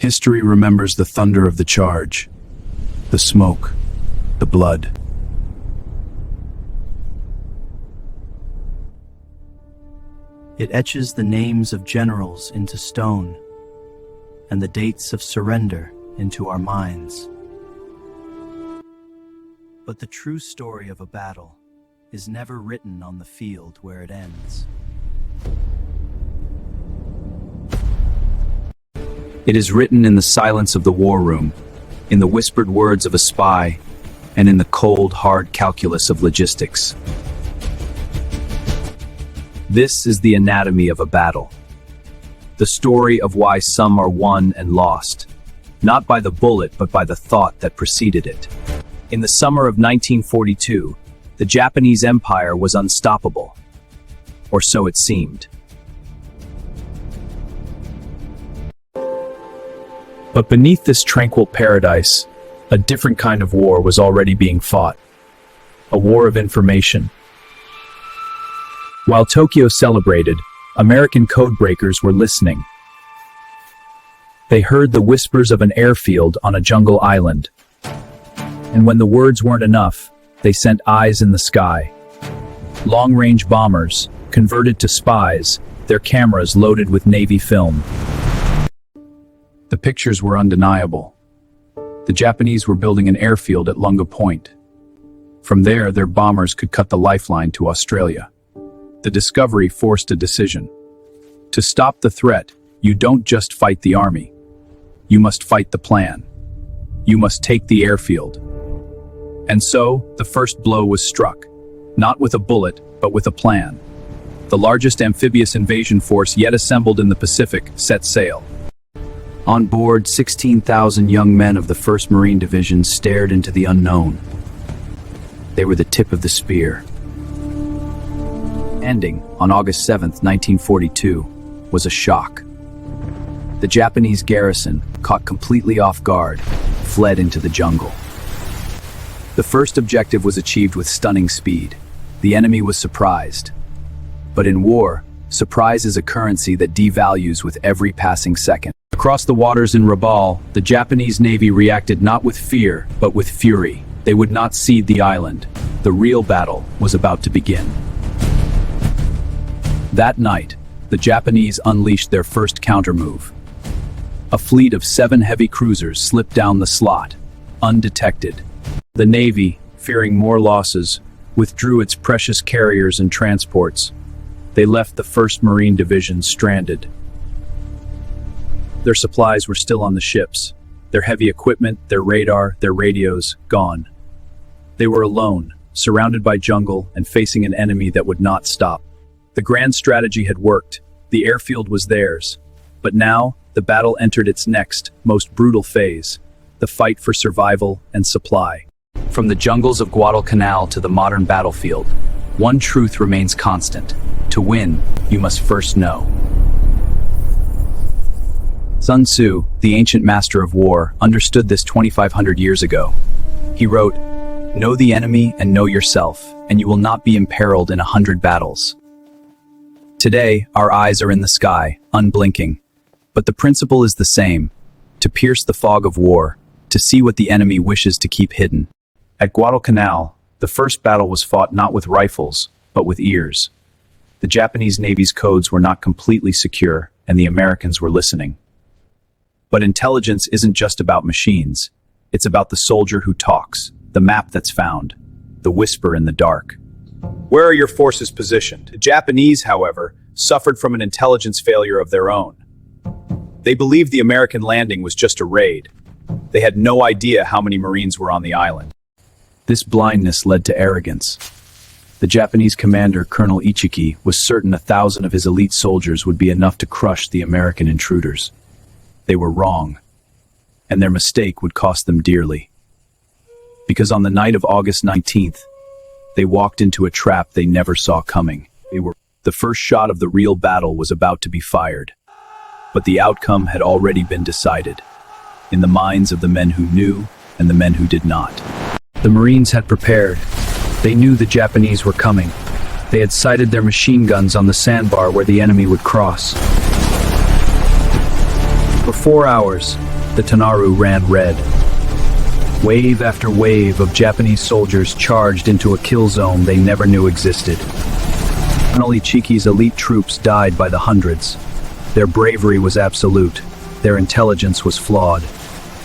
History remembers the thunder of the charge, the smoke, the blood. It etches the names of generals into stone and the dates of surrender into our minds. But the true story of a battle is never written on the field where it ends. It is written in the silence of the war room, in the whispered words of a spy, and in the cold, hard calculus of logistics. This is the anatomy of a battle. The story of why some are won and lost, not by the bullet but by the thought that preceded it. In the summer of 1942, the Japanese Empire was unstoppable, or so it seemed. But beneath this tranquil paradise, a different kind of war was already being fought. A war of information. While Tokyo celebrated, American codebreakers were listening. They heard the whispers of an airfield on a jungle island. And when the words weren't enough, they sent eyes in the sky. Long-range bombers, converted to spies, their cameras loaded with Navy film. The pictures were undeniable. The Japanese were building an airfield at Lunga Point. From there, their bombers could cut the lifeline to Australia. The discovery forced a decision. To stop the threat, you don't just fight the army. You must fight the plan. You must take the airfield. And so, the first blow was struck. Not with a bullet, but with a plan. The largest amphibious invasion force yet assembled in the Pacific set sail. On board, 16,000 young men of the 1st Marine Division stared into the unknown. They were the tip of the spear. Ending on August 7, 1942, was a shock. The Japanese garrison, caught completely off guard, fled into the jungle. The first objective was achieved with stunning speed. The enemy was surprised. But in war, surprise is a currency that devalues with every passing second. Across the waters in Rabaul, the Japanese Navy reacted not with fear, but with fury. They would not cede the island. The real battle was about to begin. That night, the Japanese unleashed their first countermove. A fleet of 7 heavy cruisers slipped down the slot, undetected. The Navy, fearing more losses, withdrew its precious carriers and transports. They left the 1st Marine Division stranded. Their supplies were still on the ships. Their heavy equipment, their radar, their radios, gone. They were alone, surrounded by jungle and facing an enemy that would not stop. The grand strategy had worked. The airfield was theirs. But now, the battle entered its next, most brutal phase, the fight for survival and supply. From the jungles of Guadalcanal to the modern battlefield, one truth remains constant. To win, you must first know. Sun Tzu, the ancient master of war, understood this 2,500 years ago. He wrote, "Know the enemy and know yourself, and you will not be imperiled in 100 battles." Today, our eyes are in the sky, unblinking. But the principle is the same: to pierce the fog of war, to see what the enemy wishes to keep hidden. At Guadalcanal, the first battle was fought not with rifles, but with ears. The Japanese Navy's codes were not completely secure, and the Americans were listening. But intelligence isn't just about machines. It's about the soldier who talks, the map that's found, the whisper in the dark. Where are your forces positioned? The Japanese, however, suffered from an intelligence failure of their own. They believed the American landing was just a raid. They had no idea how many Marines were on the island. This blindness led to arrogance. The Japanese commander, Colonel Ichiki, was certain 1,000 of his elite soldiers would be enough to crush the American intruders. They were wrong, and their mistake would cost them dearly. Because on the night of August 19th, they walked into a trap they never saw coming. The first shot of the real battle was about to be fired. But the outcome had already been decided, in the minds of the men who knew and the men who did not. The Marines had prepared. They knew the Japanese were coming. They had sighted their machine guns on the sandbar where the enemy would cross. For 4 hours, the Tanaru ran red. Wave after wave of Japanese soldiers charged into a kill zone they never knew existed. Finally, Chiki's elite troops died by the hundreds. Their bravery was absolute, their intelligence was flawed,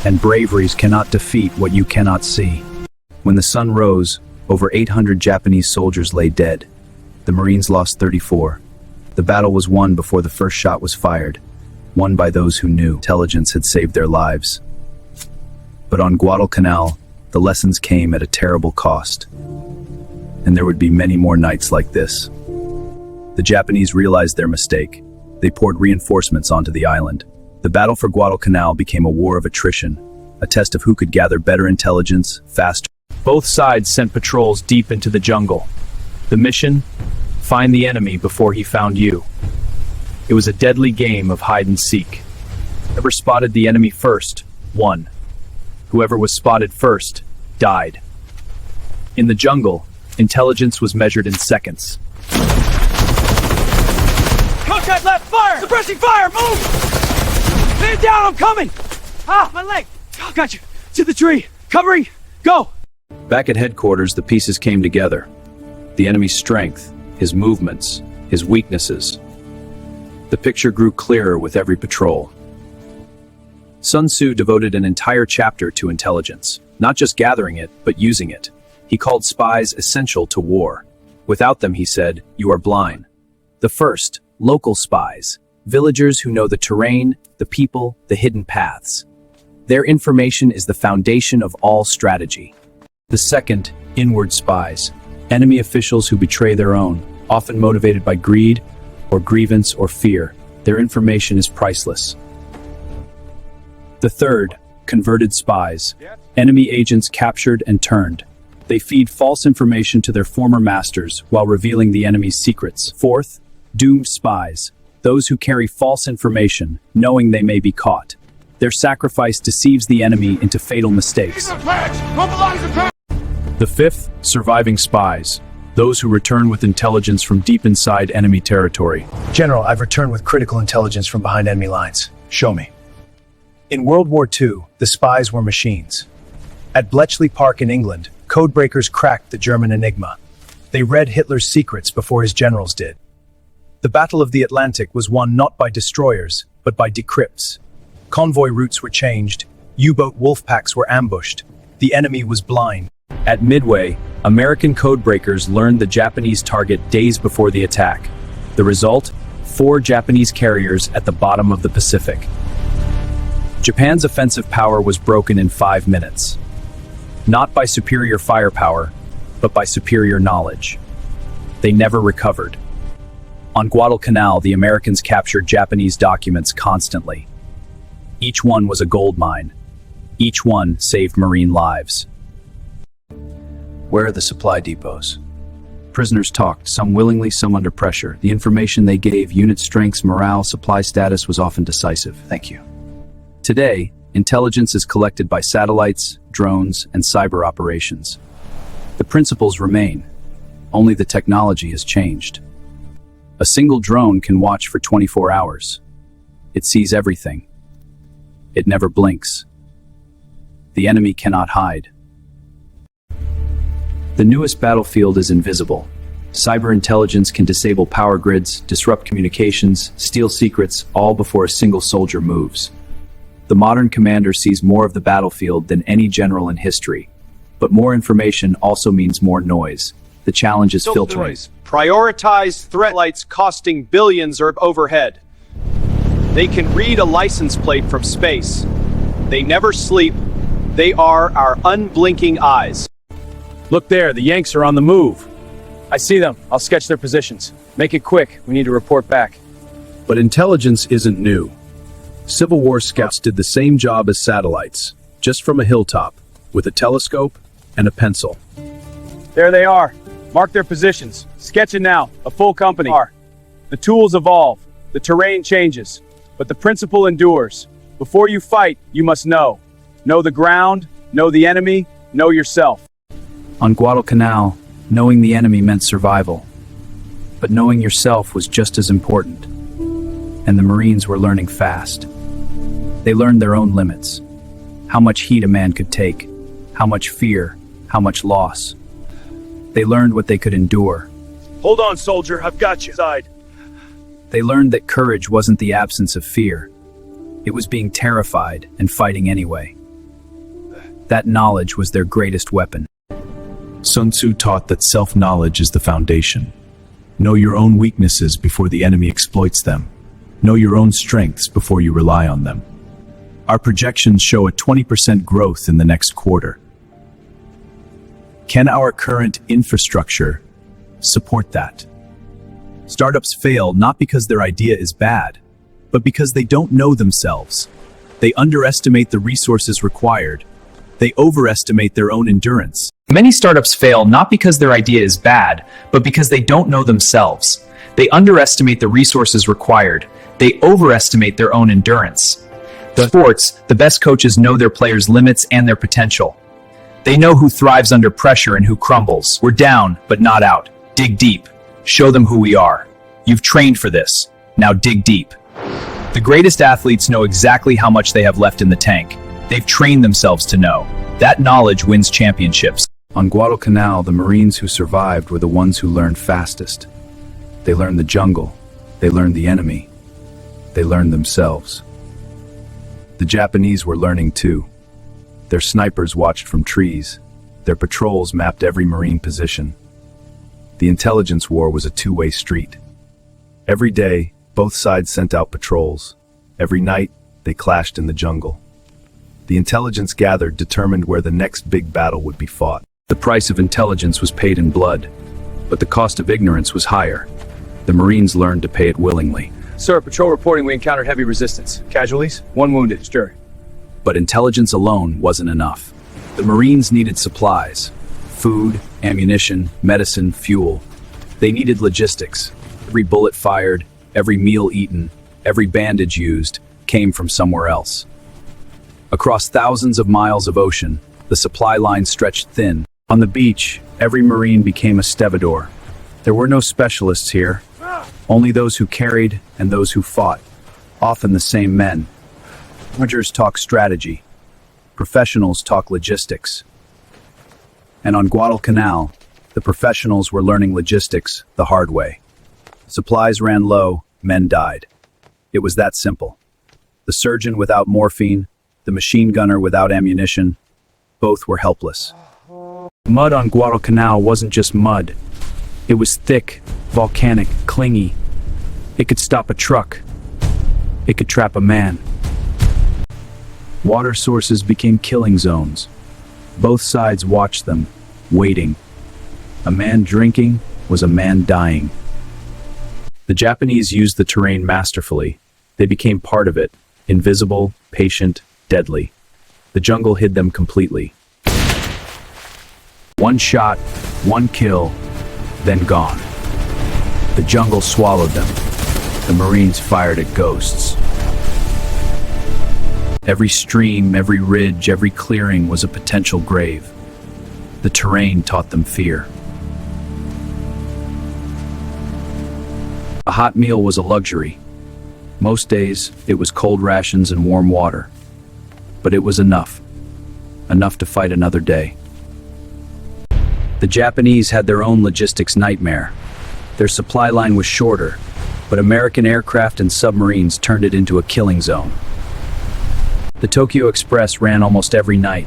and braveries cannot defeat what you cannot see. When the sun rose, over 800 Japanese soldiers lay dead. The Marines lost 34. The battle was won before the first shot was fired, won by those who knew intelligence had saved their lives. But on Guadalcanal, the lessons came at a terrible cost. And there would be many more nights like this. The Japanese realized their mistake. They poured reinforcements onto the island. The battle for Guadalcanal became a war of attrition, a test of who could gather better intelligence, faster. Both sides sent patrols deep into the jungle. The mission? Find the enemy before he found you. It was a deadly game of hide and seek. Whoever spotted the enemy first, won. Whoever was spotted first, died. In the jungle, intelligence was measured in seconds. Contact left, fire! Suppressing fire, move! Man down, I'm coming! Ah, my leg! Oh, got you! To the tree! Covering! Go! Back at headquarters, the pieces came together. The enemy's strength, his movements, his weaknesses. The picture grew clearer with every patrol. Sun Tzu devoted an entire chapter to intelligence, not just gathering it, but using it. He called spies essential to war. Without them, he said, you are blind. The first, local spies, villagers who know the terrain, the people, the hidden paths. Their information is the foundation of all strategy. The second, inward spies, enemy officials who betray their own, often motivated by greed or grievance or fear. Their information is priceless. The third, converted spies, enemy agents captured and turned. They feed false information to their former masters while revealing the enemy's secrets. Fourth, doomed spies, those who carry false information, knowing they may be caught. Their sacrifice deceives the enemy into fatal mistakes. The fifth, surviving spies, those who return with intelligence from deep inside enemy territory. General, I've returned with critical intelligence from behind enemy lines. Show me. In World War II, the spies were machines. At Bletchley Park in England, codebreakers cracked the German enigma. They read Hitler's secrets before his generals did. The Battle of the Atlantic was won not by destroyers, but by decrypts. Convoy routes were changed, U-boat wolf packs were ambushed. The enemy was blind. At Midway, American codebreakers learned the Japanese target days before the attack. The result? 4 Japanese carriers at the bottom of the Pacific. Japan's offensive power was broken in 5 minutes. Not by superior firepower, but by superior knowledge. They never recovered. On Guadalcanal, the Americans captured Japanese documents constantly. Each one was a gold mine. Each one saved Marine lives. Where are the supply depots? Prisoners talked, some willingly, some under pressure. The information they gave, unit strengths, morale, supply status, was often decisive. Thank you. Today, intelligence is collected by satellites, drones, and cyber operations. The principles remain, only the technology has changed. A single drone can watch for 24 hours. It sees everything. It never blinks. The enemy cannot hide. The newest battlefield is invisible. Cyber intelligence can disable power grids, disrupt communications, steal secrets, all before a single soldier moves. The modern commander sees more of the battlefield than any general in history. But more information also means more noise. The challenge is filtering. Prioritize threat lights costing billions or overhead. They can read a license plate from space. They never sleep. They are our unblinking eyes. Look there, the Yanks are on the move. I see them. I'll sketch their positions. Make it quick. We need to report back. But intelligence isn't new. Civil War scouts did the same job as satellites, just from a hilltop, with a telescope and a pencil. There they are. Mark their positions. Sketch it now. A full company. The tools evolve. The terrain changes. But the principle endures. Before you fight, you must know. Know the ground, know the enemy, know yourself. On Guadalcanal, knowing the enemy meant survival. But knowing yourself was just as important. And the Marines were learning fast. They learned their own limits. How much heat a man could take, how much fear, how much loss. They learned what they could endure. Hold on, soldier, I've got you. Side. They learned that courage wasn't the absence of fear. It was being terrified and fighting anyway. That knowledge was their greatest weapon. Sun Tzu taught that self-knowledge is the foundation. Know your own weaknesses before the enemy exploits them. Know your own strengths before you rely on them. Our projections show a 20% growth in the next quarter. Can our current infrastructure support that? Startups fail not because their idea is bad, but because they don't know themselves. They underestimate the resources required. They overestimate their own endurance. Many startups fail not because their idea is bad, but because they don't know themselves. They underestimate the resources required. They overestimate their own endurance. In sports, the best coaches know their players' limits and their potential. They know who thrives under pressure and who crumbles. We're down, but not out. Dig deep. Show them who we are. You've trained for this. Now dig deep. The greatest athletes know exactly how much they have left in the tank. They've trained themselves to know. That knowledge wins championships. On Guadalcanal, the Marines who survived were the ones who learned fastest. They learned the jungle. They learned the enemy. They learned themselves. The Japanese were learning too. Their snipers watched from trees. Their patrols mapped every Marine position. The intelligence war was a two-way street. Every day, both sides sent out patrols. Every night, they clashed in the jungle. The intelligence gathered determined where the next big battle would be fought. The price of intelligence was paid in blood, but the cost of ignorance was higher. The Marines learned to pay it willingly. Sir, patrol reporting we encountered heavy resistance. Casualties? 1 wounded, stir. But intelligence alone wasn't enough. The Marines needed supplies. Food, ammunition, medicine, fuel. They needed logistics. Every bullet fired, every meal eaten, every bandage used came from somewhere else. Across thousands of miles of ocean, the supply line stretched thin. On the beach, every Marine became a stevedore. There were no specialists here, only those who carried and those who fought, often the same men. Managers talk strategy. Professionals talk logistics. And on Guadalcanal, the professionals were learning logistics the hard way. Supplies ran low, men died. It was that simple. The surgeon without morphine, the machine gunner without ammunition, both were helpless. Mud on Guadalcanal wasn't just mud. It was thick, volcanic, clingy. It could stop a truck. It could trap a man. Water sources became killing zones. Both sides watched them, waiting. A man drinking was a man dying. The Japanese used the terrain masterfully. They became part of it, invisible, patient, deadly. The jungle hid them completely. One shot, one kill, then gone. The jungle swallowed them. The Marines fired at ghosts. Every stream, every ridge, every clearing was a potential grave. The terrain taught them fear. A hot meal was a luxury. Most days, it was cold rations and warm water. But it was enough. Enough to fight another day. The Japanese had their own logistics nightmare. Their supply line was shorter, but American aircraft and submarines turned it into a killing zone. The Tokyo Express ran almost every night,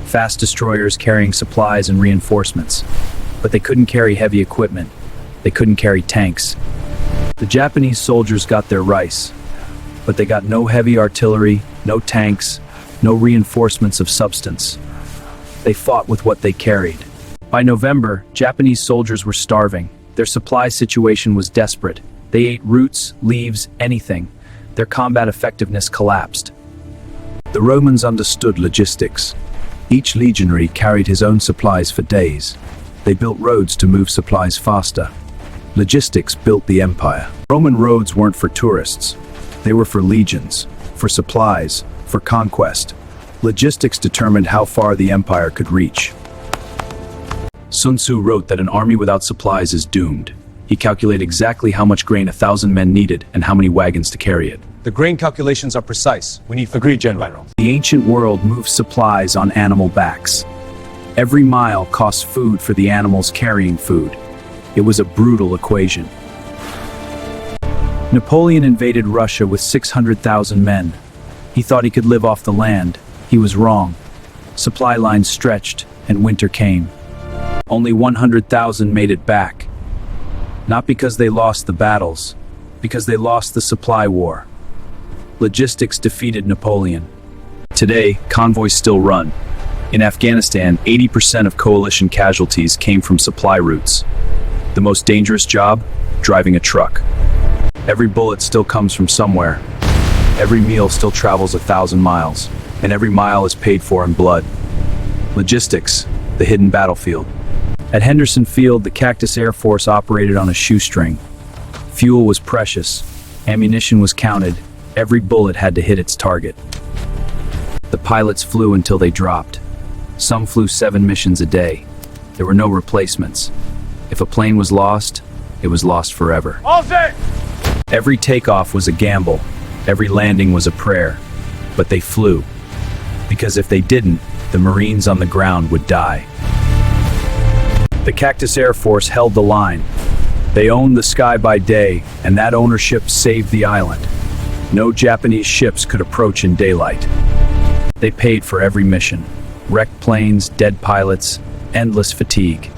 fast destroyers carrying supplies and reinforcements. But they couldn't carry heavy equipment. They couldn't carry tanks. The Japanese soldiers got their rice, but they got no heavy artillery, no tanks, no reinforcements of substance. They fought with what they carried. By November, Japanese soldiers were starving. Their supply situation was desperate. They ate roots, leaves, anything. Their combat effectiveness collapsed. The Romans understood logistics. Each legionary carried his own supplies for days. They built roads to move supplies faster. Logistics built the empire. Roman roads weren't for tourists. They were for legions, for supplies, for conquest. Logistics determined how far the empire could reach. Sun Tzu wrote that an army without supplies is doomed. He calculated exactly how much grain 1,000 men needed and how many wagons to carry it. The grain calculations are precise. We need... Agreed, General. The ancient world moved supplies on animal backs. Every mile cost food for the animals carrying food. It was a brutal equation. Napoleon invaded Russia with 600,000 men. He thought he could live off the land. He was wrong. Supply lines stretched, and winter came. Only 100,000 made it back. Not because they lost the battles, because they lost the supply war. Logistics defeated Napoleon. Today, convoys still run. In Afghanistan, 80% of coalition casualties came from supply routes. The most dangerous job? Driving a truck. Every bullet still comes from somewhere. Every meal still travels 1,000 miles, and every mile is paid for in blood. Logistics, the hidden battlefield. At Henderson Field, the Cactus Air Force operated on a shoestring. Fuel was precious. Ammunition was counted. Every bullet had to hit its target. The pilots flew until they dropped. Some flew 7 missions a day. There were no replacements. If a plane was lost, it was lost forever. Every takeoff was a gamble. Every landing was a prayer. But they flew. Because if they didn't, the Marines on the ground would die. The Cactus Air Force held the line. They owned the sky by day, and that ownership saved the island. No Japanese ships could approach in daylight. They paid for every mission. Wrecked planes, dead pilots, endless fatigue.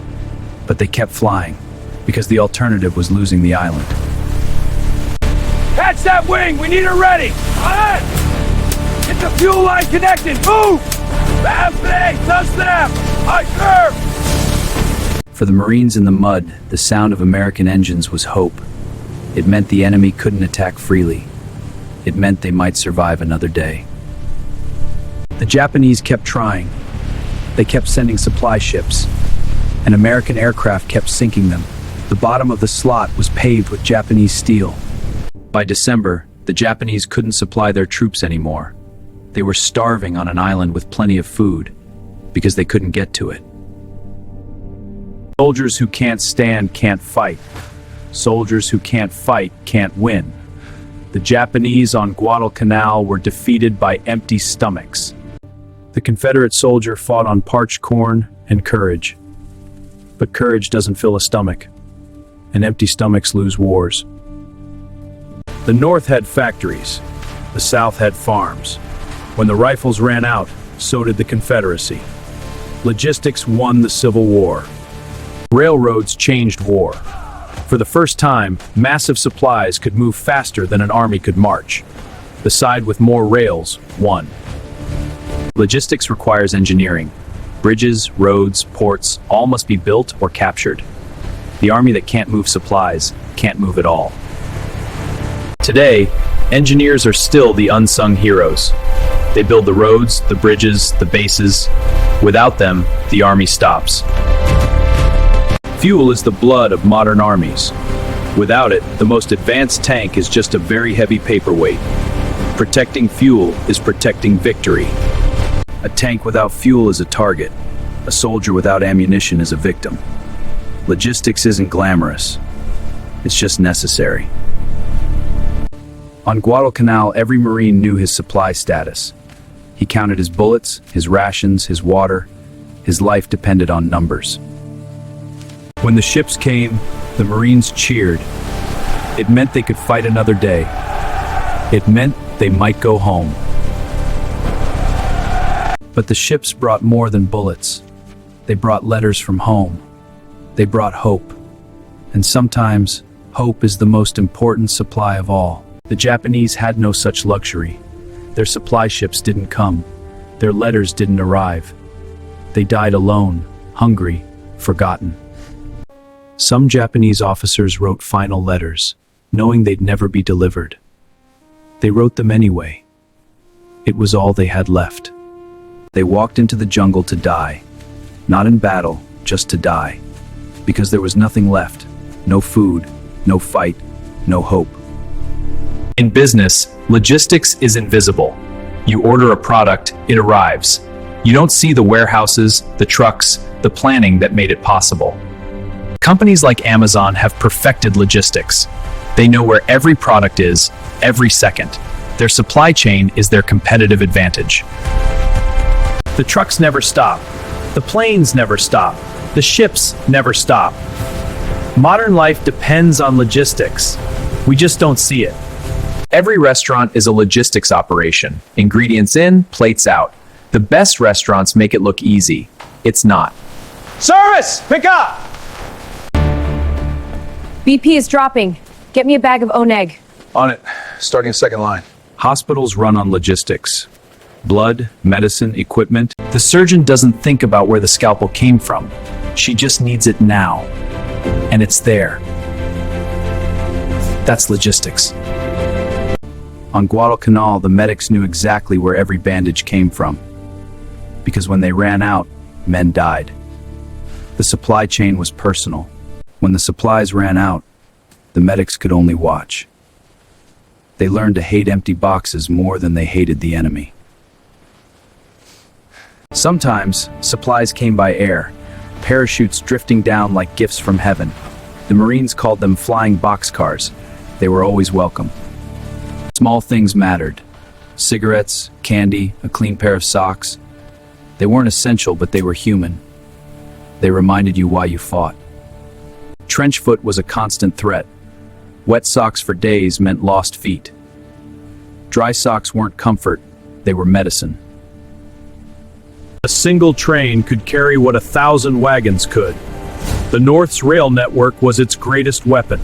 But they kept flying, because the alternative was losing the island. Catch that wing! We need her ready! On! Get the fuel line connected! Move! For the Marines in the mud, the sound of American engines was hope. It meant the enemy couldn't attack freely. It meant they might survive another day. The Japanese kept trying. They kept sending supply ships, and American aircraft kept sinking them. The bottom of the slot was paved with Japanese steel. By December, the Japanese couldn't supply their troops anymore. They were starving on an island with plenty of food, because they couldn't get to it. Soldiers who can't stand can't fight. Soldiers who can't fight can't win. The Japanese on Guadalcanal were defeated by empty stomachs. The Confederate soldier fought on parched corn and courage. But courage doesn't fill a stomach, and empty stomachs lose wars. The North had factories. The South had farms. When the rifles ran out, so did the Confederacy. Logistics won the Civil War. Railroads changed war. For the first time, massive supplies could move faster than an army could march. The side with more rails won. Logistics requires engineering. Bridges, roads, ports, all must be built or captured. The army that can't move supplies can't move at all. Today, engineers are still the unsung heroes. They build the roads, the bridges, the bases. Without them, the army stops. Fuel is the blood of modern armies. Without it, the most advanced tank is just a very heavy paperweight. Protecting fuel is protecting victory. A tank without fuel is a target. A soldier without ammunition is a victim. Logistics isn't glamorous. It's just necessary. On Guadalcanal, every Marine knew his supply status. He counted his bullets, his rations, his water. His life depended on numbers. When the ships came, the Marines cheered. It meant they could fight another day. It meant they might go home. But the ships brought more than bullets. They brought letters from home. They brought hope. And sometimes, hope is the most important supply of all. The Japanese had no such luxury. Their supply ships didn't come. Their letters didn't arrive. They died alone, hungry, forgotten. Some Japanese officers wrote final letters, knowing they'd never be delivered. They wrote them anyway. It was all they had left. They walked into the jungle to die. Not in battle, just to die. Because there was nothing left. No food, no fight, no hope. In business, logistics is invisible. You order a product, it arrives. You don't see the warehouses, the trucks, the planning that made it possible. Companies like Amazon have perfected logistics. They know where every product is, every second. Their supply chain is their competitive advantage. The trucks never stop. The planes never stop. The ships never stop. Modern life depends on logistics. We just don't see it. Every restaurant is a logistics operation. Ingredients in, plates out. The best restaurants make it look easy. It's not. Service! Pick up! BP is dropping. Get me a bag of oneg. On it. Starting a second line. Hospitals run on logistics. Blood, medicine, equipment. The surgeon doesn't think about where the scalpel came from. She just needs it now. And it's there. That's logistics. On Guadalcanal, the medics knew exactly where every bandage came from. Because when they ran out, men died. The supply chain was personal. When the supplies ran out, the medics could only watch. They learned to hate empty boxes more than they hated the enemy. Sometimes, supplies came by air, parachutes drifting down like gifts from heaven. The Marines called them flying boxcars. They were always welcome. Small things mattered. Cigarettes, candy, a clean pair of socks. They weren't essential, but they were human. They reminded you why you fought. Trench foot was a constant threat. Wet socks for days meant lost feet. Dry socks weren't comfort, they were medicine. A single train could carry what 1,000 wagons could. The North's rail network was its greatest weapon.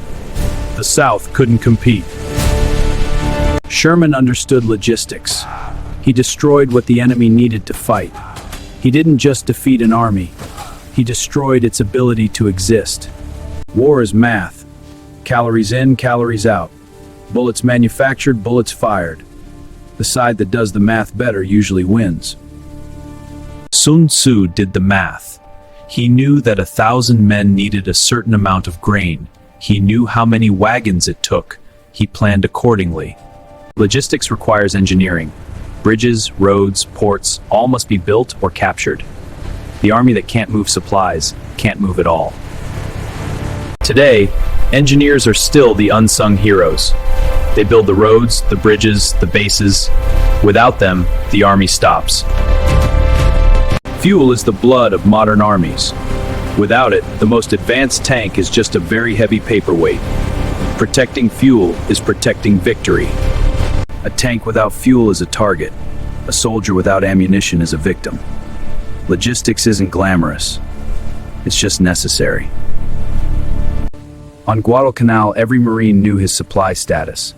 The South couldn't compete. Sherman understood logistics. He destroyed what the enemy needed to fight. He didn't just defeat an army. He destroyed its ability to exist. War is math. Calories in, calories out. Bullets manufactured, bullets fired. The side that does the math better usually wins. Sun Tzu did the math. He knew that 1,000 men needed a certain amount of grain. He knew how many wagons it took. He planned accordingly. Logistics requires engineering. Bridges, roads, ports, all must be built or captured. The army that can't move supplies can't move at all. Today, engineers are still the unsung heroes. They build the roads, the bridges, the bases. Without them, the army stops. Fuel is the blood of modern armies. Without it, the most advanced tank is just a very heavy paperweight. Protecting fuel is protecting victory. A tank without fuel is a target. A soldier without ammunition is a victim. Logistics isn't glamorous. It's just necessary. On Guadalcanal, every Marine knew his supply status.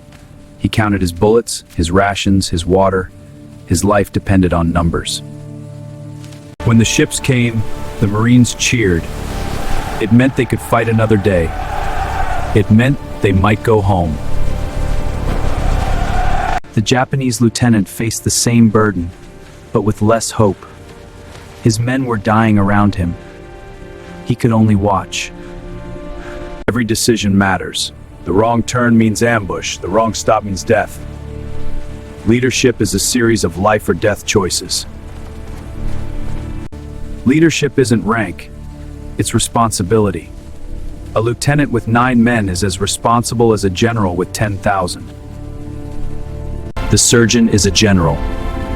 He counted his bullets, his rations, his water. His life depended on numbers. When the ships came, the Marines cheered. It meant they could fight another day. It meant they might go home. The Japanese lieutenant faced the same burden, but with less hope. His men were dying around him. He could only watch. Every decision matters. The wrong turn means ambush. The wrong stop means death. Leadership is a series of life or death choices. Leadership isn't rank. It's responsibility. A lieutenant with 9 men is as responsible as a general with 10,000. The surgeon is a general.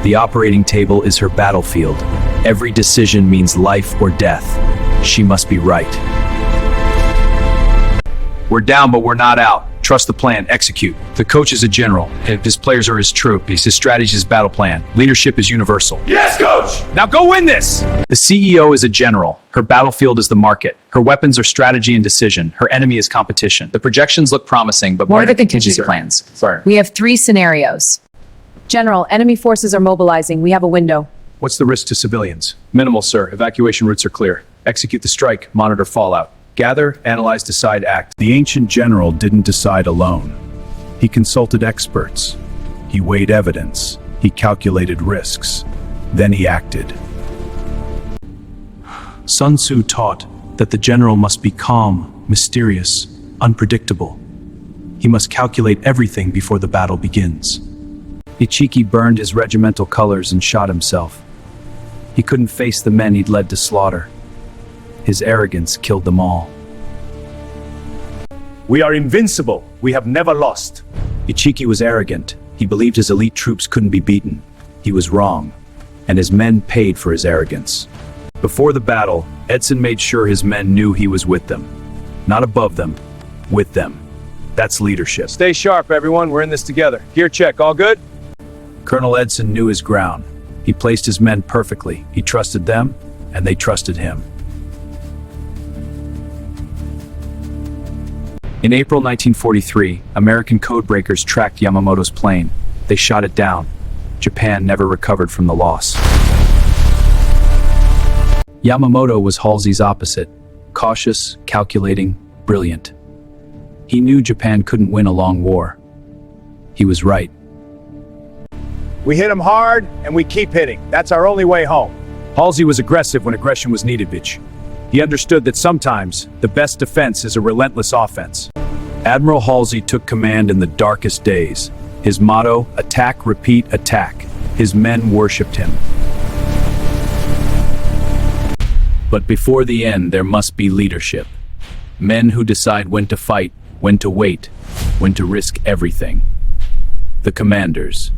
The operating table is her battlefield. Every decision means life or death. She must be right. We're down, but we're not out. Trust the plan, execute. The coach is a general. His players are his troop. His strategy is his battle plan. Leadership is universal. Yes, coach! Now go win this! The CEO is a general. Her battlefield is the market. Her weapons are strategy and decision. Her enemy is competition. The projections look promising, but What are the contingency plans? Sorry. We have 3 scenarios. General, enemy forces are mobilizing. We have a window. What's the risk to civilians? Minimal, sir. Evacuation routes are clear. Execute the strike. Monitor fallout. Gather, analyze, decide, act. The ancient general didn't decide alone. He consulted experts. He weighed evidence. He calculated risks. Then he acted. Sun Tzu taught that the general must be calm, mysterious, unpredictable. He must calculate everything before the battle begins. Ichiki burned his regimental colors and shot himself. He couldn't face the men he'd led to slaughter. His arrogance killed them all. We are invincible. We have never lost. Ichiki was arrogant. He believed his elite troops couldn't be beaten. He was wrong, and his men paid for his arrogance. Before the battle, Edson made sure his men knew he was with them. Not above them, with them. That's leadership. Stay sharp, everyone. We're in this together. Gear check. All good? Colonel Edson knew his ground. He placed his men perfectly. He trusted them, and they trusted him. In April 1943, American codebreakers tracked Yamamoto's plane. They shot it down. Japan never recovered from the loss. Yamamoto was Halsey's opposite. Cautious, calculating, brilliant. He knew Japan couldn't win a long war. He was right. We hit them hard, and we keep hitting. That's our only way home. Halsey was aggressive when aggression was needed, bitch. He understood that sometimes the best defense is a relentless offense. Admiral Halsey took command in the darkest days. His motto, attack, repeat, attack. His men worshipped him. But before the end, there must be leadership. Men who decide when to fight, when to wait, when to risk everything. The commanders.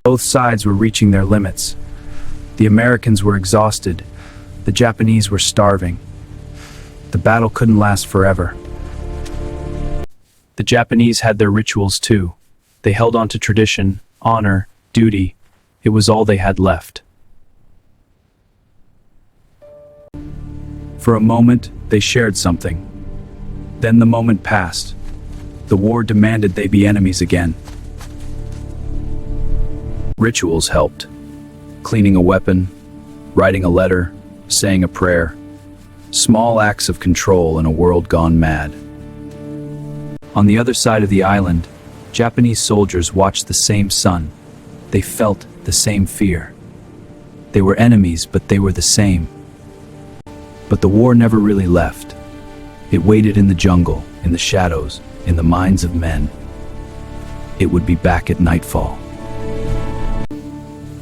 Both sides were reaching their limits. The Americans were exhausted. The Japanese were starving. The battle couldn't last forever. The Japanese had their rituals too. They held on to tradition, honor, duty. It was all they had left. For a moment, they shared something. Then the moment passed. The war demanded they be enemies again. Rituals helped. Cleaning a weapon, writing a letter, saying a prayer. Small acts of control in a world gone mad. On the other side of the island, Japanese soldiers watched the same sun. They felt the same fear. They were enemies, but they were the same. But the war never really left. It waited in the jungle, in the shadows, in the minds of men. It would be back at nightfall.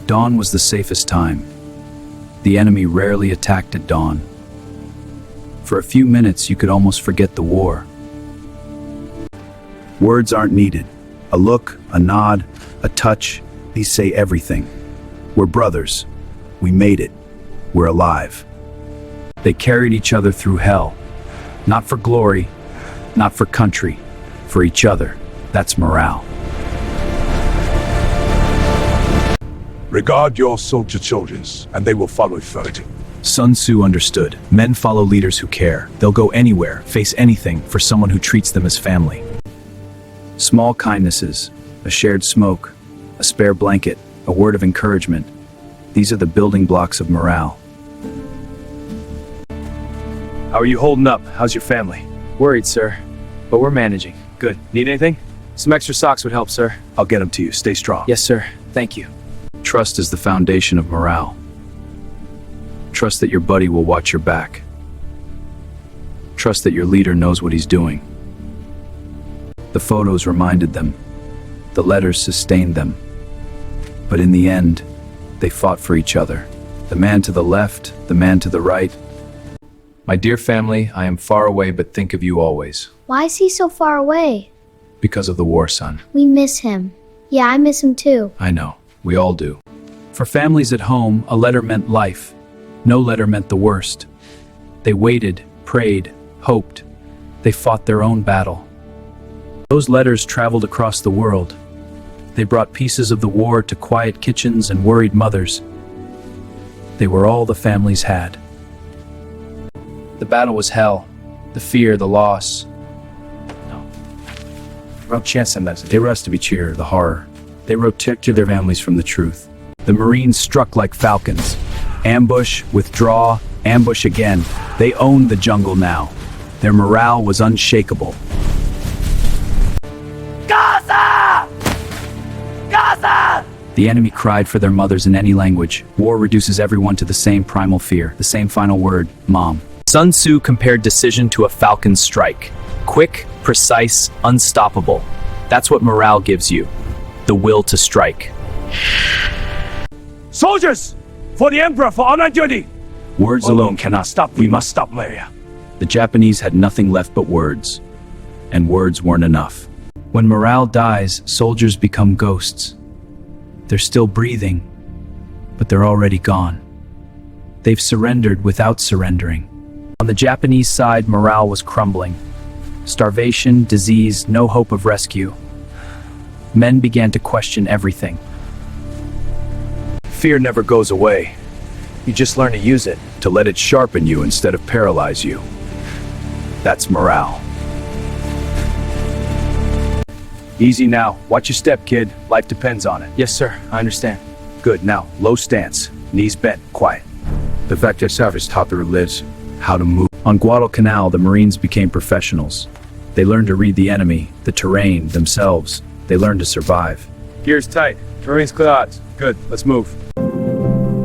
Dawn was the safest time. The enemy rarely attacked at dawn. For a few minutes, you could almost forget the war. Words aren't needed. A look, a nod, a touch, these say everything. We're brothers. We made it. We're alive. They carried each other through hell. Not for glory, not for country, for each other. That's morale. Regard your soldier children, and they will follow further. Sun Tzu understood. Men follow leaders who care. They'll go anywhere, face anything for someone who treats them as family. Small kindnesses, a shared smoke, a spare blanket, a word of encouragement. These are the building blocks of morale. How are you holding up? How's your family? Worried, sir, but we're managing. Good. Need anything? Some extra socks would help, sir. I'll get them to you. Stay strong. Yes, sir. Thank you. Trust is the foundation of morale. Trust that your buddy will watch your back. Trust that your leader knows what he's doing. The photos reminded them. The letters sustained them. But in the end, they fought for each other. The man to the left, the man to the right. My dear family, I am far away but think of you always. Why is he so far away? Because of the war, son. We miss him. Yeah, I miss him too. I know. We all do. For families at home, a letter meant life. No letter meant the worst. They waited, prayed, hoped. They fought their own battle. Those letters traveled across the world. They brought pieces of the war to quiet kitchens and worried mothers. They were all the families had. The battle was hell. The fear, the loss. No chance in that. They were us to be cheer, the horror. They protected their families from the truth. The Marines struck like falcons. Ambush, withdraw, ambush again. They owned the jungle now. Their morale was unshakable. Gaza! Gaza! The enemy cried for their mothers in any language. War reduces everyone to the same primal fear, the same final word, Mom. Sun Tzu compared decision to a falcon's strike. Quick, precise, unstoppable. That's what morale gives you. The will to strike. Soldiers! For the Emperor, for honor duty! Words alone cannot stop. We must stop malaria. The Japanese had nothing left but words. And words weren't enough. When morale dies, soldiers become ghosts. They're still breathing, but they're already gone. They've surrendered without surrendering. On the Japanese side, morale was crumbling. Starvation, disease, no hope of rescue. Men began to question everything. Fear never goes away. You just learn to use it, to let it sharpen you instead of paralyze you. That's morale. Easy now. Watch your step, kid. Life depends on it. Yes, sir. I understand. Good. Now, low stance. Knees bent. Quiet. The fact yourself is taught through lives how to move. On Guadalcanal, the Marines became professionals. They learned to read the enemy, the terrain, themselves. They learned to survive. Gears tight. Terrain's clear odds. Good. Let's move.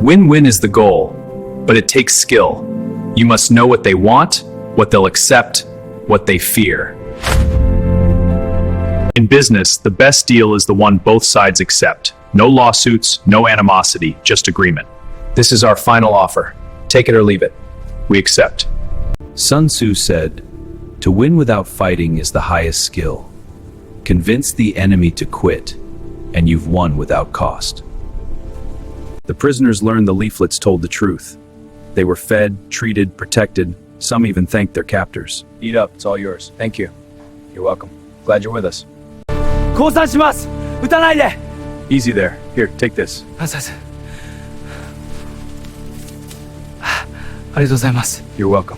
Win-win is the goal, but it takes skill. You must know what they want, what they'll accept, what they fear. In business, the best deal is the one both sides accept. No lawsuits, no animosity, just agreement. This is our final offer. Take it or leave it. We accept. Sun Tzu said, "To win without fighting is the highest skill. Convince the enemy to quit, and you've won without cost." The prisoners learned the leaflets told the truth. They were fed, treated, protected. Some even thanked their captors. Eat up. It's all yours. Thank you. You're welcome. Glad you're with us. 降参します。撃たないで。 Easy there. Here, take this. ありがとうございます。 You're welcome.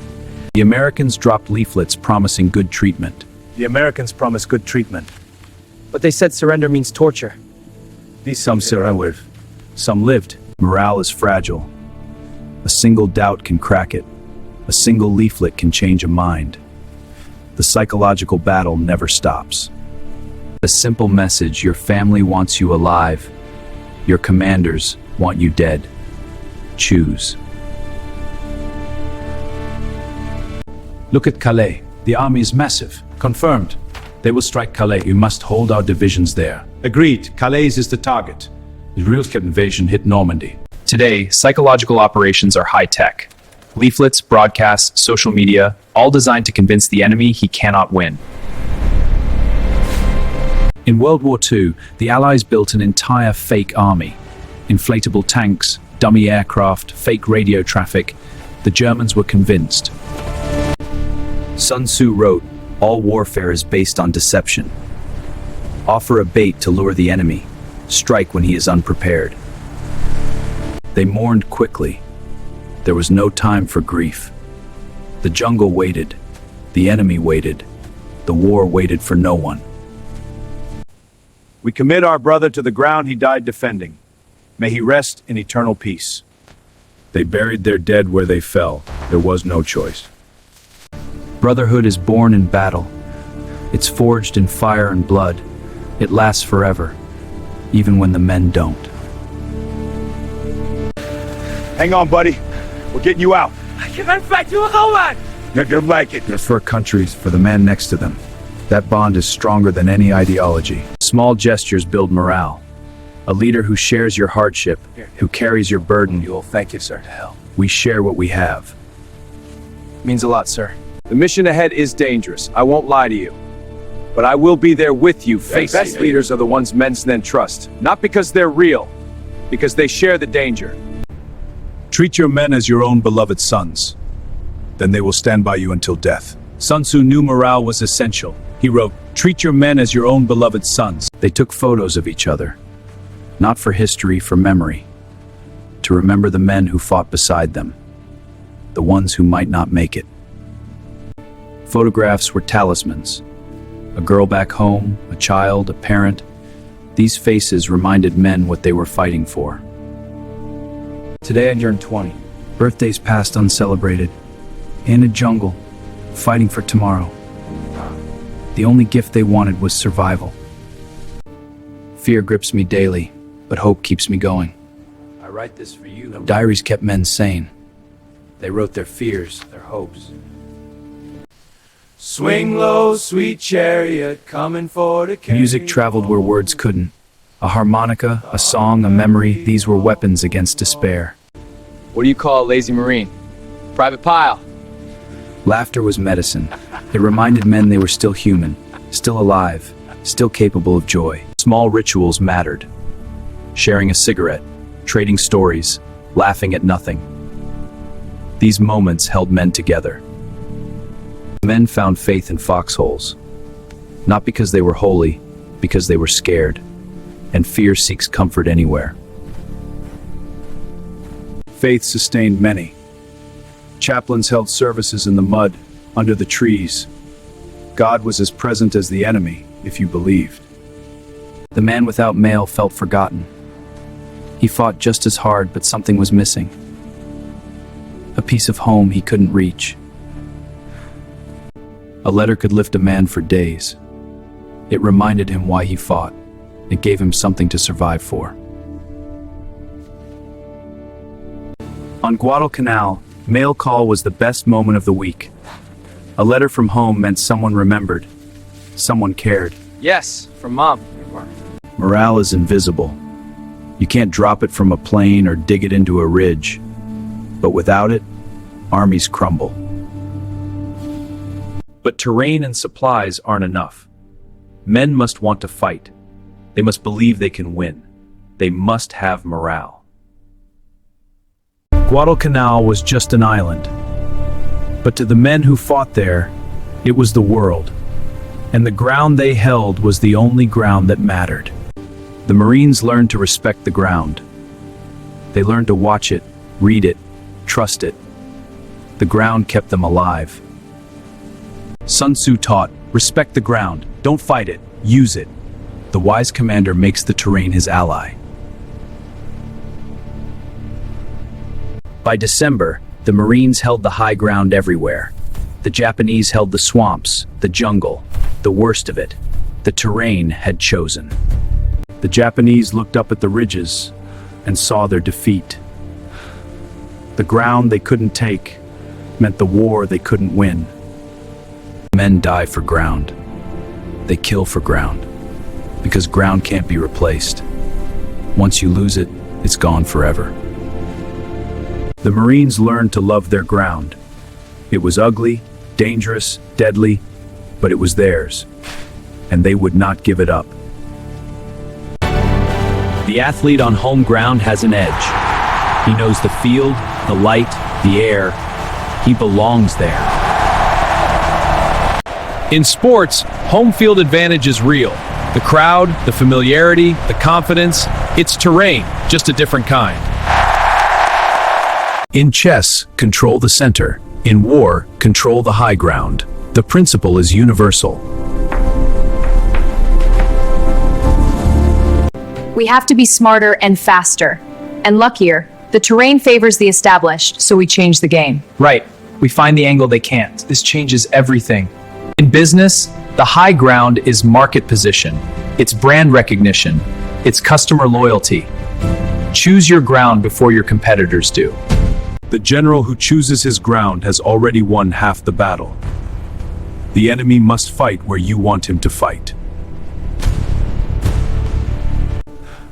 The Americans dropped leaflets promising good treatment. The Americans promised good treatment. But they said surrender means torture. Some surrendered. Some lived. Morale is fragile. A single doubt can crack it. A single leaflet can change a mind. The psychological battle never stops. A simple message: your family wants you alive. Your commanders want you dead. Choose. Look at Calais. The army is massive. Confirmed. They will strike Calais. We must hold our divisions there. Agreed. Calais is the target. The real invasion hit Normandy. Today, psychological operations are high-tech. Leaflets, broadcasts, social media, all designed to convince the enemy he cannot win. In World War II, the Allies built an entire fake army. Inflatable tanks, dummy aircraft, fake radio traffic. The Germans were convinced. Sun Tzu wrote, "All warfare is based on deception. Offer a bait to lure the enemy. Strike when he is unprepared." They mourned quickly. There was no time for grief. The jungle waited. The enemy waited. The war waited for no one. We commit our brother to the ground he died defending. May he rest in eternal peace. They buried their dead where they fell. There was no choice. Brotherhood is born in battle. It's forged in fire and blood. It lasts forever, even when the men don't. Hang on, buddy. We're getting you out. I can't fight you, Howard. You're gonna like it. For countries, for the man next to them. That bond is stronger than any ideology. Small gestures build morale. A leader who shares your hardship, who carries your burden. You'll thank you, sir. To hell. We share what we have. Means a lot, sir. The mission ahead is dangerous. I won't lie to you. But I will be there with you. The best leaders are the ones men then trust. Not because they're real, because they share the danger. Treat your men as your own beloved sons. Then they will stand by you until death. Sun Tzu knew morale was essential. He wrote, "Treat your men as your own beloved sons." They took photos of each other. Not for history, for memory. To remember the men who fought beside them. The ones who might not make it. Photographs were talismans. A girl back home, a child, a parent. These faces reminded men what they were fighting for. Today I turned 20. Birthdays passed uncelebrated. In a jungle, fighting for tomorrow. The only gift they wanted was survival. Fear grips me daily, but hope keeps me going. I write this for you. Diaries kept men sane. They wrote their fears, their hopes. Swing low, sweet chariot, coming for to carry. Music traveled where words couldn't. A harmonica, a song, a memory, these were weapons against despair. What do you call a lazy Marine? Private Pile. Laughter was medicine. It reminded men they were still human, still alive, still capable of joy. Small rituals mattered. sharing a cigarette, trading stories, laughing at nothing. These moments held men together. Men found faith in foxholes, not because they were holy, because they were scared, and fear seeks comfort anywhere. Faith sustained many. Chaplains held services in the mud, under the trees. God was as present as the enemy, if you believed. The man without mail felt forgotten. He fought just as hard, but something was missing. A piece of home he couldn't reach. A letter could lift a man for days. It reminded him why he fought. It gave him something to survive for. On Guadalcanal, mail call was the best moment of the week. A letter from home meant someone remembered. Someone cared. Yes, from Mom. Morale is invisible. You can't drop it from a plane or dig it into a ridge. But without it, armies crumble. But terrain and supplies aren't enough. Men must want to fight. They must believe they can win. They must have morale. Guadalcanal was just an island. But to the men who fought there, it was the world. And the ground they held was the only ground that mattered. The Marines learned to respect the ground. They learned to watch it, read it, trust it. The ground kept them alive. Sun Tzu taught, respect the ground, don't fight it, use it. The wise commander makes the terrain his ally. By December, the Marines held the high ground everywhere. The Japanese held the swamps, the jungle, the worst of it. The terrain had chosen. The Japanese looked up at the ridges and saw their defeat. The ground they couldn't take meant the war they couldn't win. Men die for ground. They kill for ground. Because ground can't be replaced. Once you lose it, it's gone forever. The Marines learned to love their ground. It was ugly, dangerous, deadly, but it was theirs. And they would not give it up. The athlete on home ground has an edge. He knows the field, the light, the air. He belongs there. In sports, home field advantage is real. The crowd, the familiarity, the confidence, it's terrain, just a different kind. In chess, control the center. In war, control the high ground. The principle is universal. We have to be smarter and faster. And luckier. The terrain favors the established, so we change the game. Right. We find the angle they can't. This changes everything. In business, the high ground is market position. It's brand recognition. It's customer loyalty. Choose your ground before your competitors do. The general who chooses his ground has already won half the battle. The enemy must fight where you want him to fight.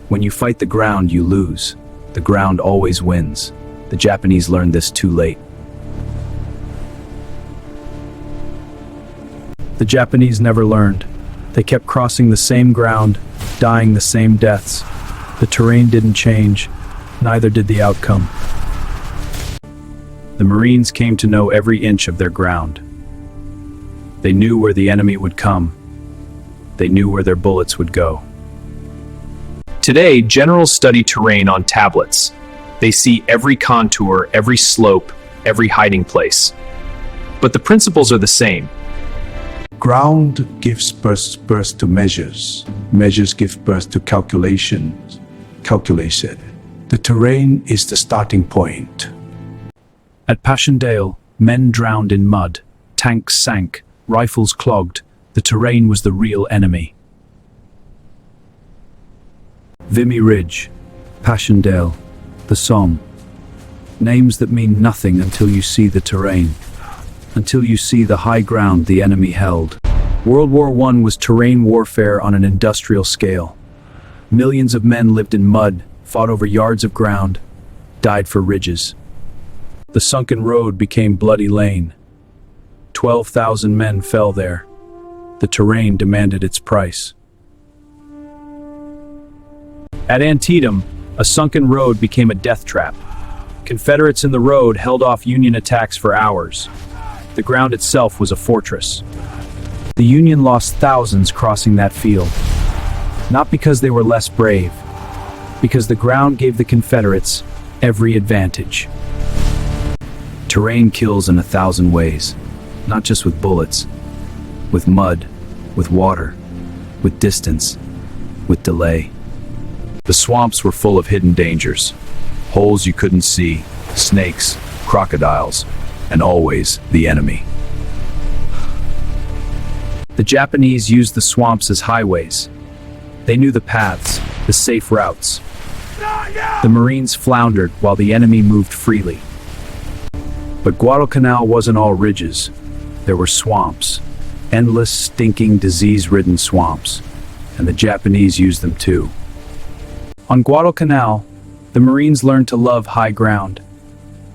When you fight the ground, you lose. The ground always wins. The Japanese learned this too late. The Japanese never learned. They kept crossing the same ground, dying the same deaths. The terrain didn't change, neither did the outcome. The Marines came to know every inch of their ground. They knew where the enemy would come. They knew where their bullets would go. Today, generals study terrain on tablets. They see every contour, every slope, every hiding place. But the principles are the same. Ground gives birth to measures. Measures give birth to calculations. Calculation. The terrain is the starting point. At Passchendaele, men drowned in mud, tanks sank, rifles clogged. The terrain was the real enemy. Vimy Ridge, Passchendaele, the Somme. Names that mean nothing until you see the terrain. Until you see the high ground the enemy held. World War I was terrain warfare on an industrial scale. Millions of men lived in mud, fought over yards of ground, died for ridges. The sunken road became Bloody Lane. 12,000 men fell there. The terrain demanded its price. At Antietam, a sunken road became a death trap. Confederates in the road held off Union attacks for hours. The ground itself was a fortress. The Union lost thousands crossing that field. Not because they were less brave, because the ground gave the Confederates every advantage. Terrain kills in 1,000 ways, not just with bullets, with mud, with water, with distance, with delay. The swamps were full of hidden dangers, holes you couldn't see, snakes, crocodiles, and always the enemy. The Japanese used the swamps as highways. They knew the paths, the safe routes. The Marines floundered while the enemy moved freely. But Guadalcanal wasn't all ridges. There were swamps, endless, stinking, disease-ridden swamps, and the Japanese used them too. On Guadalcanal, the Marines learned to love high ground.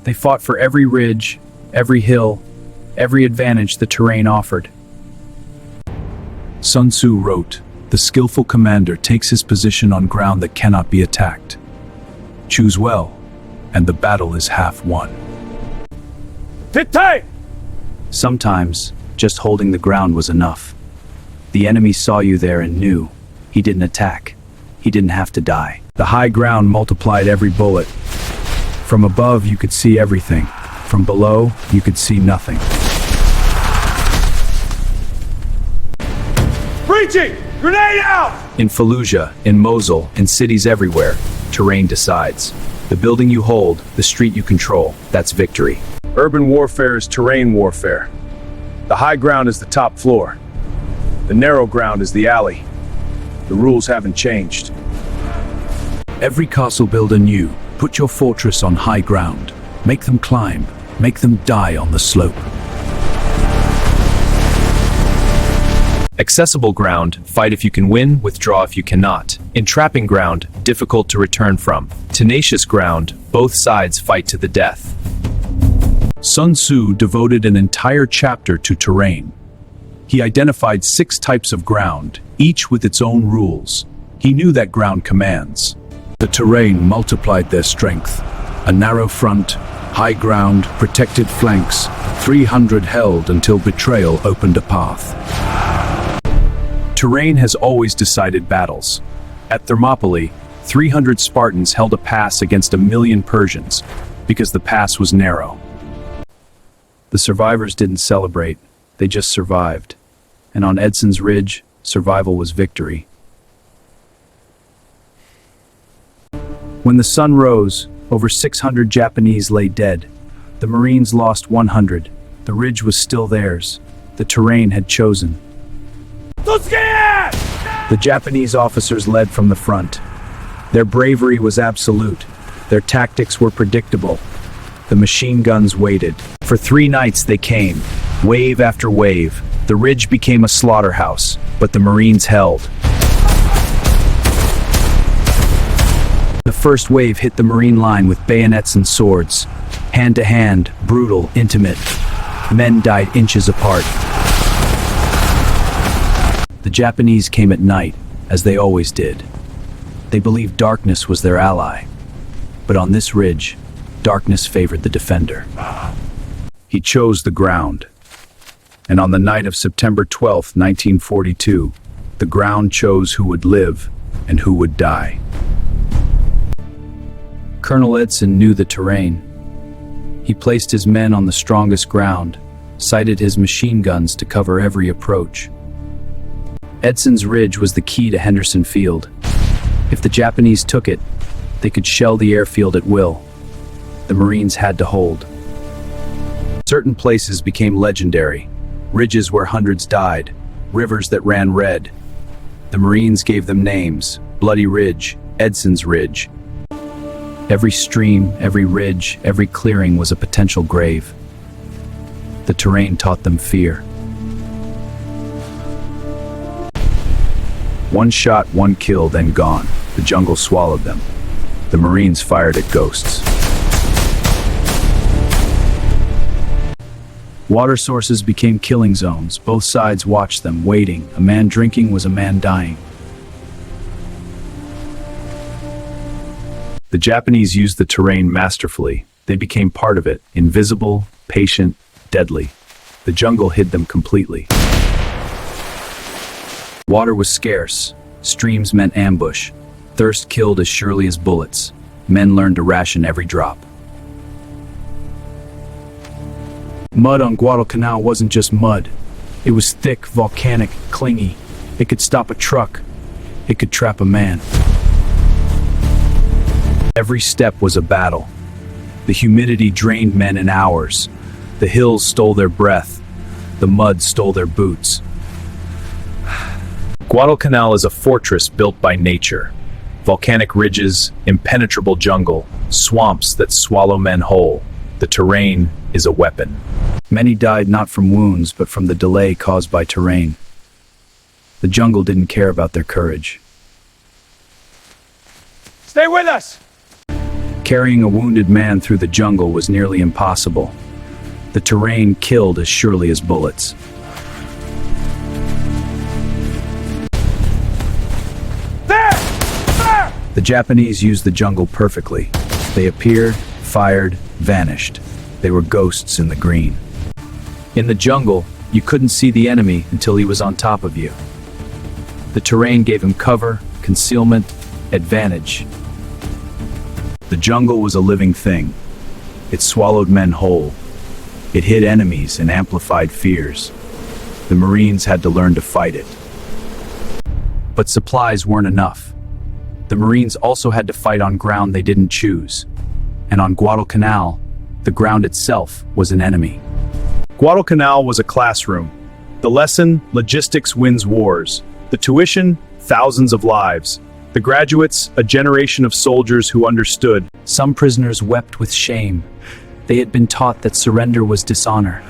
They fought for every ridge, every hill, every advantage the terrain offered. Sun Tzu wrote, "The skillful commander takes his position on ground that cannot be attacked. Choose well, and the battle is half won." Sit tight! Sometimes, just holding the ground was enough. The enemy saw you there and knew he didn't attack. He didn't have to die. The high ground multiplied every bullet. From above, you could see everything. From below, you could see nothing. Breaching! Grenade out! In Fallujah, in Mosul, in cities everywhere, terrain decides. The building you hold, the street you control, that's victory. Urban warfare is terrain warfare. The high ground is the top floor. The narrow ground is the alley. The rules haven't changed. Every castle build anew. Put your fortress on high ground. Make them climb. Make them die on the slope. Accessible ground, fight if you can win, withdraw if you cannot. Entrapping ground, difficult to return from. Tenacious ground, both sides fight to the death. Sun Tzu devoted an entire chapter to terrain. He identified 6 types of ground, each with its own rules. He knew that ground commands. The terrain multiplied their strength. A narrow front, high ground, protected flanks, 300 held until betrayal opened a path. Terrain has always decided battles. At Thermopylae, 300 Spartans held a pass against 1,000,000 Persians, because the pass was narrow. The survivors didn't celebrate, they just survived. And on Edson's Ridge, survival was victory. When the sun rose, over 600 Japanese lay dead. The Marines lost 100. The ridge was still theirs. The terrain had chosen. The Japanese officers led from the front. Their bravery was absolute. Their tactics were predictable. The machine guns waited. For 3 nights they came, wave after wave. The ridge became a slaughterhouse, but the Marines held. The first wave hit the Marine line with bayonets and swords. Hand to hand, brutal, intimate. Men died inches apart. The Japanese came at night, as they always did. They believed darkness was their ally. But on this ridge, darkness favored the defender. He chose the ground. And on the night of September 12, 1942, the ground chose who would live and who would die. Colonel Edson knew the terrain. He placed his men on the strongest ground, sighted his machine guns to cover every approach. Edson's Ridge was the key to Henderson Field. If the Japanese took it, they could shell the airfield at will. The Marines had to hold. Certain places became legendary. Ridges where hundreds died, rivers that ran red. The Marines gave them names: Bloody Ridge, Edson's Ridge. Every stream, every ridge, every clearing was a potential grave. The terrain taught them fear. One shot, one kill, then gone. The jungle swallowed them. The Marines fired at ghosts. Water sources became killing zones. Both sides watched them, waiting. A man drinking was a man dying. The Japanese used the terrain masterfully. They became part of it, invisible, patient, deadly. The jungle hid them completely. Water was scarce. Streams meant ambush. Thirst killed as surely as bullets. Men learned to ration every drop. Mud on Guadalcanal wasn't just mud. It was thick, volcanic, clingy. It could stop a truck. It could trap a man. Every step was a battle. The humidity drained men in hours. The hills stole their breath. The mud stole their boots. Guadalcanal is a fortress built by nature. Volcanic ridges, impenetrable jungle, swamps that swallow men whole. The terrain is a weapon. Many died not from wounds, but from the delay caused by terrain. The jungle didn't care about their courage. Stay with us! Carrying a wounded man through the jungle was nearly impossible. The terrain killed as surely as bullets. There! The Japanese used the jungle perfectly. They appeared, fired, vanished. They were ghosts in the green. In the jungle, you couldn't see the enemy until he was on top of you. The terrain gave him cover, concealment, advantage. The jungle was a living thing. It swallowed men whole. It hid enemies and amplified fears. The Marines had to learn to fight it. But supplies weren't enough. The Marines also had to fight on ground they didn't choose. And on Guadalcanal, the ground itself was an enemy. Guadalcanal was a classroom. The lesson, logistics wins wars. The tuition, thousands of lives. The graduates, a generation of soldiers who understood. Some prisoners wept with shame. They had been taught that surrender was dishonor.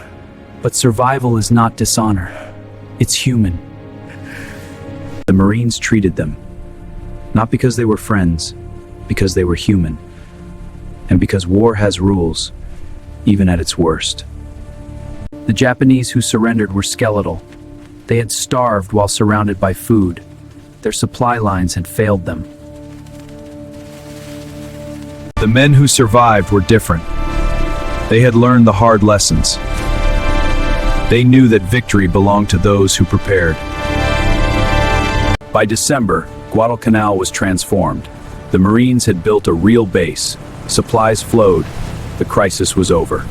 But survival is not dishonor. It's human. The Marines treated them, not because they were friends, because they were human. And because war has rules, even at its worst. The Japanese who surrendered were skeletal. They had starved while surrounded by food. Their supply lines had failed them. The men who survived were different. They had learned the hard lessons. They knew that victory belonged to those who prepared. By December, Guadalcanal was transformed. The Marines had built a real base. Supplies flowed. The crisis was over.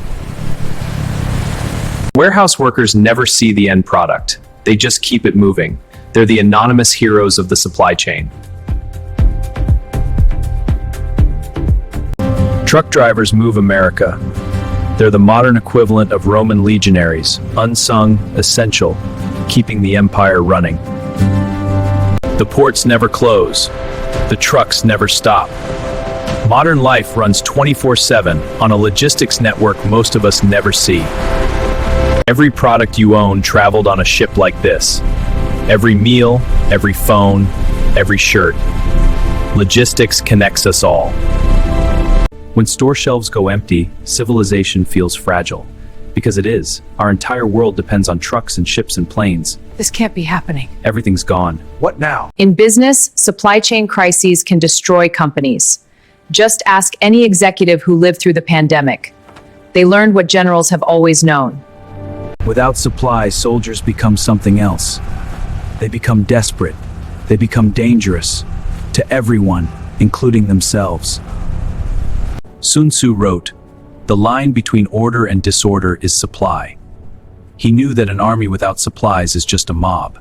Warehouse workers never see the end product. They just keep it moving. They're the anonymous heroes of the supply chain. Truck drivers move America. They're the modern equivalent of Roman legionaries, unsung, essential, keeping the empire running. The ports never close. The trucks never stop. Modern life runs 24/7 on a logistics network most of us never see. Every product you own traveled on a ship like this. Every meal, every phone, every shirt. Logistics connects us all. When store shelves go empty, civilization feels fragile. Because it is. Our entire world depends on trucks and ships and planes. This can't be happening. Everything's gone. What now? In business, supply chain crises can destroy companies. Just ask any executive who lived through the pandemic. They learned what generals have always known. Without supply, soldiers become something else. They become desperate. They become dangerous. To everyone, including themselves. Sun Tzu wrote, "The line between order and disorder is supply." He knew that an army without supplies is just a mob.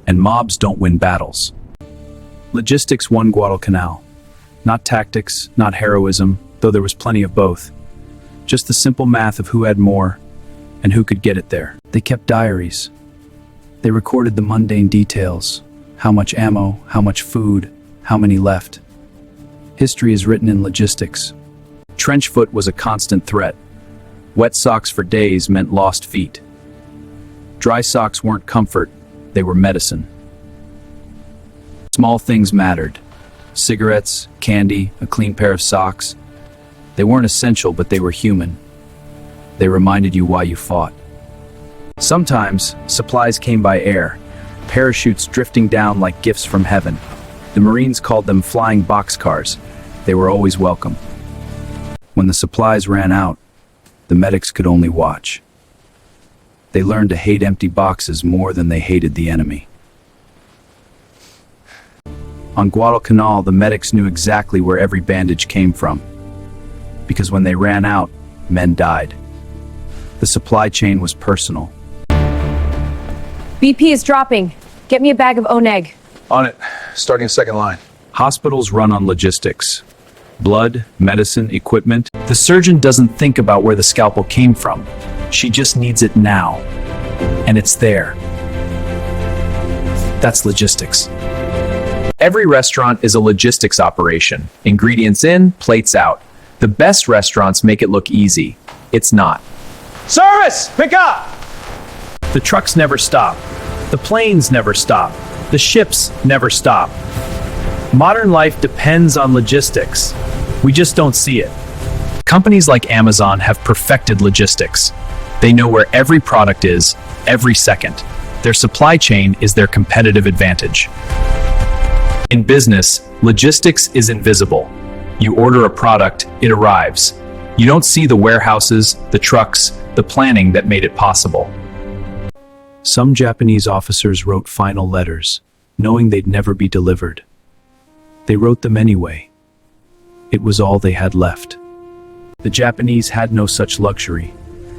And mobs don't win battles. Logistics won Guadalcanal. Not tactics, not heroism, though there was plenty of both. Just the simple math of who had more and who could get it there. They kept diaries. They recorded the mundane details. How much ammo, how much food, how many left. History is written in logistics. Trench foot was a constant threat. Wet socks for days meant lost feet. Dry socks weren't comfort, they were medicine. Small things mattered. Cigarettes, candy, a clean pair of socks. They weren't essential, but they were human. They reminded you why you fought. Sometimes, supplies came by air, parachutes drifting down like gifts from heaven. The Marines called them flying boxcars. They were always welcome. When the supplies ran out, the medics could only watch. They learned to hate empty boxes more than they hated the enemy. On Guadalcanal, the medics knew exactly where every bandage came from. Because when they ran out, men died. The supply chain was personal. BP is dropping. Get me a bag of oneg. On it. Starting a second line. Hospitals run on logistics. Blood, medicine, equipment. The surgeon doesn't think about where the scalpel came from. She just needs it now. And it's there. That's logistics. Every restaurant is a logistics operation. Ingredients in, plates out. The best restaurants make it look easy. It's not. Service! Pick up! The trucks never stop. The planes never stop. The ships never stop. Modern life depends on logistics. We just don't see it. Companies like Amazon have perfected logistics. They know where every product is, every second. Their supply chain is their competitive advantage. In business, logistics is invisible. You order a product, it arrives. You don't see the warehouses, the trucks, the planning that made it possible. Some Japanese officers wrote final letters, knowing they'd never be delivered. They wrote them anyway. It was all they had left. The Japanese had no such luxury.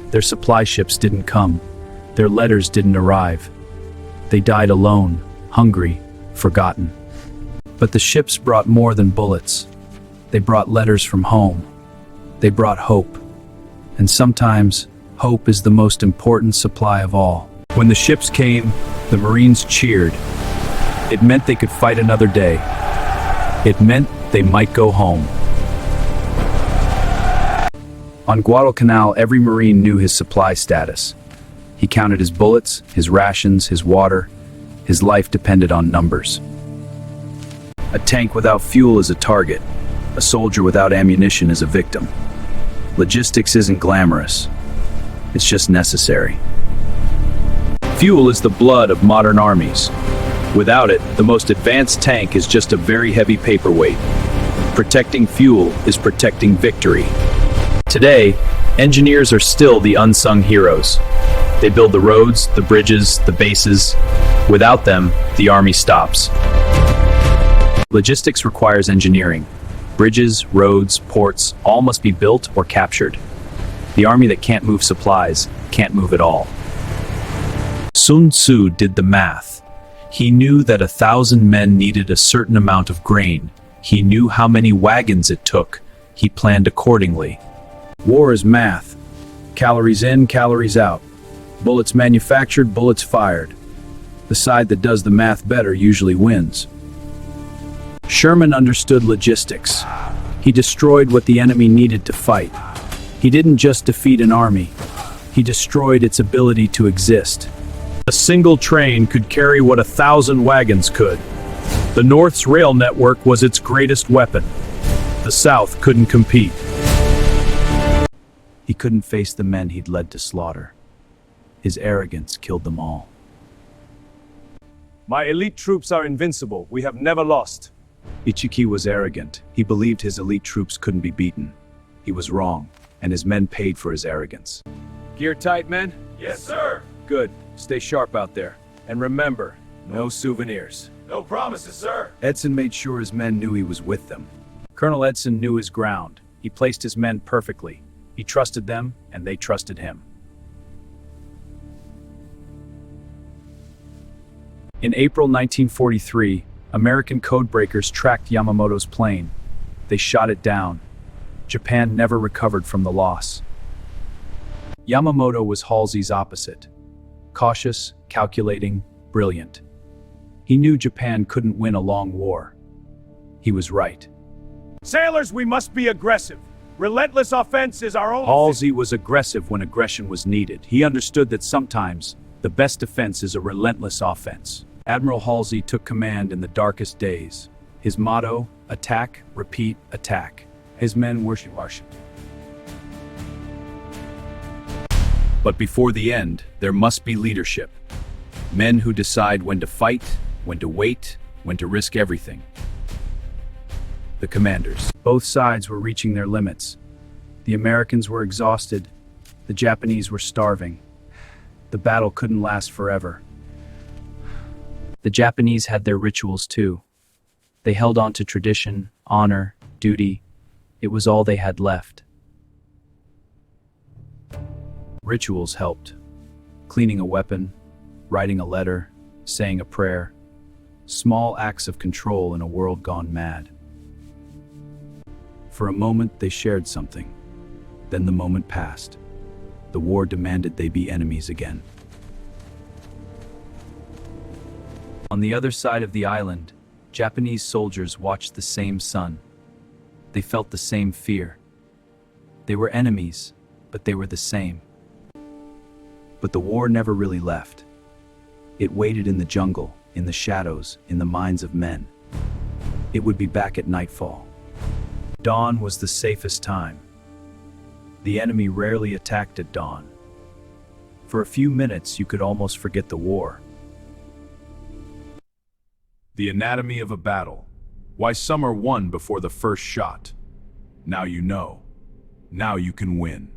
Their supply ships didn't come. Their letters didn't arrive. They died alone, hungry, forgotten. But the ships brought more than bullets. They brought letters from home. They brought hope. And sometimes, hope is the most important supply of all. When the ships came, the Marines cheered. It meant they could fight another day. It meant they might go home. On Guadalcanal, every Marine knew his supply status. He counted his bullets, his rations, his water. His life depended on numbers. A tank without fuel is a target. A soldier without ammunition is a victim. Logistics isn't glamorous. It's just necessary. Fuel is the blood of modern armies. Without it, the most advanced tank is just a very heavy paperweight. Protecting fuel is protecting victory. Today, engineers are still the unsung heroes. They build the roads, the bridges, the bases. Without them, the army stops. Logistics requires engineering. Bridges, roads, ports, all must be built or captured. The army that can't move supplies can't move at all. Sun Tzu did the math. He knew that 1,000 men needed a certain amount of grain. He knew how many wagons it took. He planned accordingly. War is math. Calories in, calories out. Bullets manufactured, bullets fired. The side that does the math better usually wins. Sherman understood logistics. He destroyed what the enemy needed to fight. He didn't just defeat an army. He destroyed its ability to exist. A single train could carry what 1,000 wagons could. The North's rail network was its greatest weapon. The South couldn't compete. He couldn't face the men he'd led to slaughter. His arrogance killed them all. My elite troops are invincible. We have never lost. Ichiki was arrogant. He believed his elite troops couldn't be beaten. He was wrong, and his men paid for his arrogance. Gear tight, men? Yes, sir. Good. Stay sharp out there. And remember, no souvenirs. No promises, sir. Edson made sure his men knew he was with them. Colonel Edson knew his ground. He placed his men perfectly. He trusted them, and they trusted him. In April 1943, American codebreakers tracked Yamamoto's plane. They shot it down. Japan never recovered from the loss. Yamamoto was Halsey's opposite. Cautious, calculating, brilliant. He knew Japan couldn't win a long war. He was right. Sailors, we must be aggressive. Relentless offense is our only... Halsey was aggressive when aggression was needed. He understood that sometimes the best defense is a relentless offense. Admiral Halsey took command in the darkest days. His motto, attack, repeat, attack. His men worshipped. But before the end, there must be leadership. Men who decide when to fight, when to wait, when to risk everything. the commanders. Both sides were reaching their limits. The Americans were exhausted. The Japanese were starving. The battle couldn't last forever. The Japanese had their rituals too. They held on to tradition, honor, duty. It was all they had left. Rituals helped. Cleaning a weapon, writing a letter, saying a prayer. Small acts of control in a world gone mad. For a moment, they shared something. Then the moment passed. The war demanded they be enemies again. On the other side of the island, Japanese soldiers watched the same sun. They felt the same fear. They were enemies, but they were the same. But the war never really left. It waited in the jungle, in the shadows, in the minds of men. It would be back at nightfall. Dawn was the safest time. The enemy rarely attacked at dawn. For a few minutes, you could almost forget the war. The anatomy of a battle. Why some are won before the first shot. Now you know. Now you can win.